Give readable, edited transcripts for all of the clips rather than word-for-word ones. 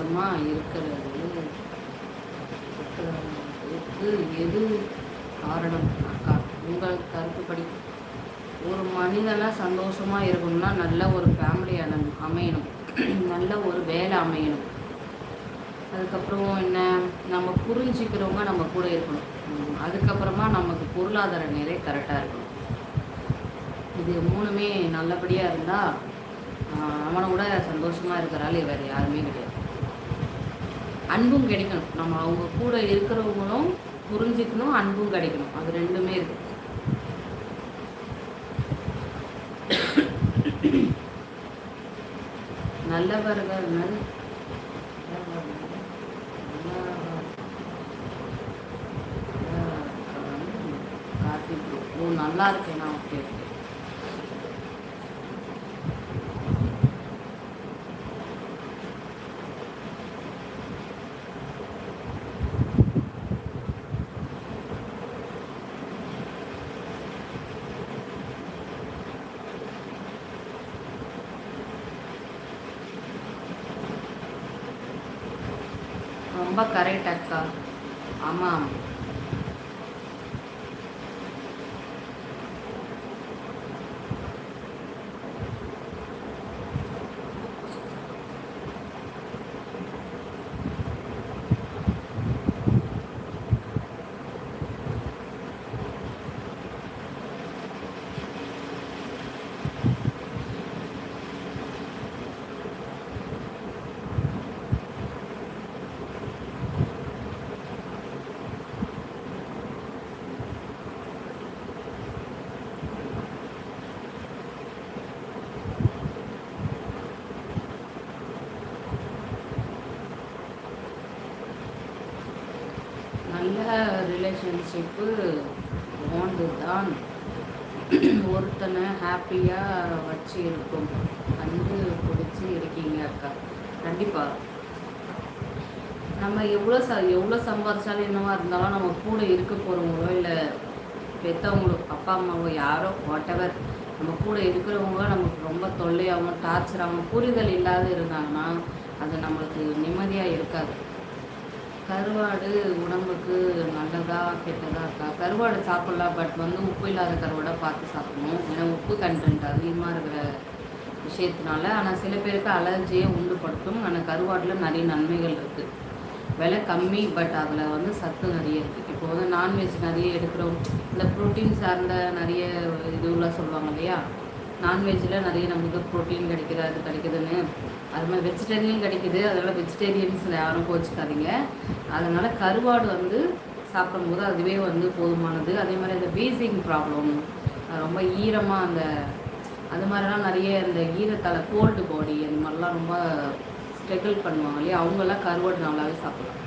சந்தோஷமாக இருக்கிறதுக்கு எது காரணம் அக்கா? உங்கள் கருத்துப்படி ஒரு மனிதனை சந்தோஷமாக இருக்கணும்னா நல்ல ஒரு ஃபேமிலி அமையணும், நல்ல ஒரு வேலை அமையணும், அதுக்கப்புறம் என்ன, நம்ம புரிஞ்சிக்கிறவங்க நம்ம கூட இருக்கணும், அதுக்கப்புறமா நமக்கு பொருளாதார நிலை கரெக்டாக இருக்கணும். இது மூணுமே நல்லபடியாக இருந்தால் அவனை கூட சந்தோஷமாக இருக்கிறாள் வேறு யாருமே கிடையாது. அன்பும் கிடைக்கணும், நம்ம அவங்க கூட இருக்கிறவங்களும் புரிஞ்சிக்கணும், அன்பும் கிடைக்கணும், அது ரெண்டுமே இருக்கு. நல்லவர்கள் கார்த்திக் ஓ நல்லா இருக்கேனா? Okay okay. ரொம்ப கரெக்ட் அக்கா. ஆமாம், நல்ல ரிலேஷன்ஷிப்பு பாண்டு தான் ஒருத்தனை ஹாப்பியாக வச்சு இருக்கும். பிடிச்சி இருக்கீங்க அக்கா. கண்டிப்பாக நம்ம எவ்வளோ சம்பாதிச்சாலும் என்னவா இருந்தாலும் நம்ம கூட இருக்க போகிறவங்களோ இல்லை பெற்றவங்களோ அப்பா அம்மாவோ யாரோ வாட்டெவர் நம்ம கூட இருக்கிறவங்க நமக்கு ரொம்ப தொல்லையாகவும் டார்ச்சராகவும் புரிதல் இல்லாத இருந்தாங்கன்னா அது நம்மளுக்கு நிம்மதியாக இருக்காது. கருவாடு உடம்புக்கு நல்லதா கெட்டதா இருக்கா? கருவாடு சாப்பிட்லாம், பட் உப்பு இல்லாத கருவாடை பார்த்து சாப்பிடணும். ஏன்னா உப்பு கண்டென்ட் அதிகமாக இருக்கிற விஷயத்தினால. ஆனால் சில பேருக்கு அலர்ஜியை உண்டுபடுத்தும். ஆனால் கருவாட்டில் நிறைய நன்மைகள் இருக்குது. விலை கம்மி, பட் அதில் சத்து நிறைய இருக்குது. இப்போ நான்வெஜ் நிறைய எடுக்கிறோம், இந்த ப்ரோட்டீன் சார்ந்த நிறைய இதுலாம் சொல்லுவாங்க இல்லையா, நான்வெஜ்ஜில் நிறைய நமக்கு ப்ரோட்டீன் கிடைக்குது, அது கிடைக்குதுன்னு. அது மாதிரி வெஜிடேரியன் கிடைக்குது, அதனால் வெஜிடேரியன்ஸ் யாரும் கோச்சிக்காதீங்க. அதனால் கருவாடு சாப்பிடும்போது அதுவே போதுமானது. அதே மாதிரி அந்த வீசிங் ப்ராப்ளம், ரொம்ப ஈரமாக அது மாதிரிலாம் நிறைய இந்த ஈரத்தலை கோல்டு பாடி அந்த மாதிரிலாம் ரொம்ப ஸ்ட்ரகிள் பண்ணுவாங்க இல்லையா, அவங்கெல்லாம் கருவாடு நல்லாவே சாப்பிடலாம்.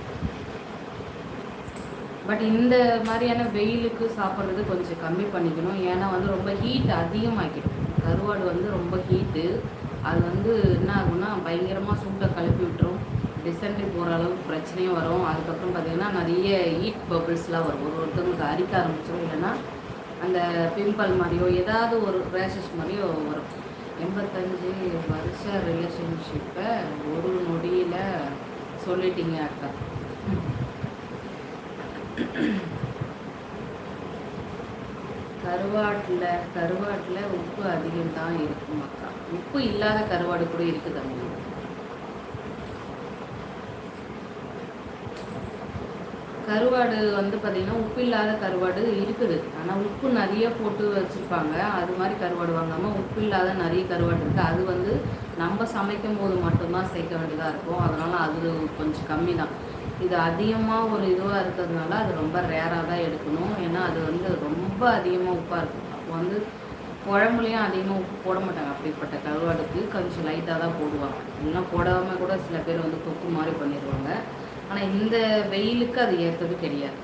பட் இந்த மாதிரியான வெயிலுக்கு சாப்பிட்றது கொஞ்சம் கம்மி பண்ணிக்கணும். ஏன்னா ரொம்ப ஹீட் அதிகமாகிடும். கருவாடு ரொம்ப ஹீட்டு. அது என்ன ஆகும்னா பயங்கரமாக சூட்டை கிளப்பி விட்டுரும். டிசென்ட்ரி போகிற அளவுக்கு பிரச்சனையும் வரும். அதுக்கப்புறம் பார்த்திங்கன்னா நிறைய ஹீட் பபிள்ஸ்லாம் வரும். ஒருத்தவங்களுக்கு அரிக்க ஆரம்பிச்சிடும், இல்லைன்னா அந்த பிம்பிள் மாதிரியோ ஏதாவது ஒரு ரேஷஸ் மாதிரியோ வரும். 85 வருஷ ரிலேஷன்ஷிப்பை ஒரு நொடியில் சொல்லிட்டீங்க அக்கா. கருவாட்டில் உப்பு அதிகம்தான் இருக்கும் அக்கா. உப்பு இல்லாத கருவாடு கூட இருக்குது அம்மா. கருவாடு பார்த்திங்கன்னா உப்பு இல்லாத கருவாடு இருக்குது. ஆனால் உப்பு நிறைய போட்டு வச்சுருப்பாங்க. அது மாதிரி கருவாடு வாங்காமல் உப்பு இல்லாத நிறைய கருவாடு இருக்குது. அது நம்ம சமைக்கும் போது மட்டும்தான் சேர்க்க வேண்டியதாக இருக்கும். அதனால் அது கொஞ்சம் கம்மி தான். இது அதிகமாக ஒரு இதுவாக இருக்கிறதுனால அது ரொம்ப ரேராக தான் எடுக்கணும். ஏன்னா அது ரொம்ப அதிகமாக உப்பாக இருக்கும். அப்போ குழம்புலையும் அதிகமாக உப்பு போட மாட்டாங்க. அப்படிப்பட்ட கருவாடுக்கு கொஞ்சம் லைட்டாக தான் போடுவாங்க. இல்லைன்னா போடாமல் கூட சில பேர் தொக்கு மாதிரி பண்ணிடுவாங்க. ஆனால் இந்த வெயிலுக்கு அது ஏற்றது கிடையாது.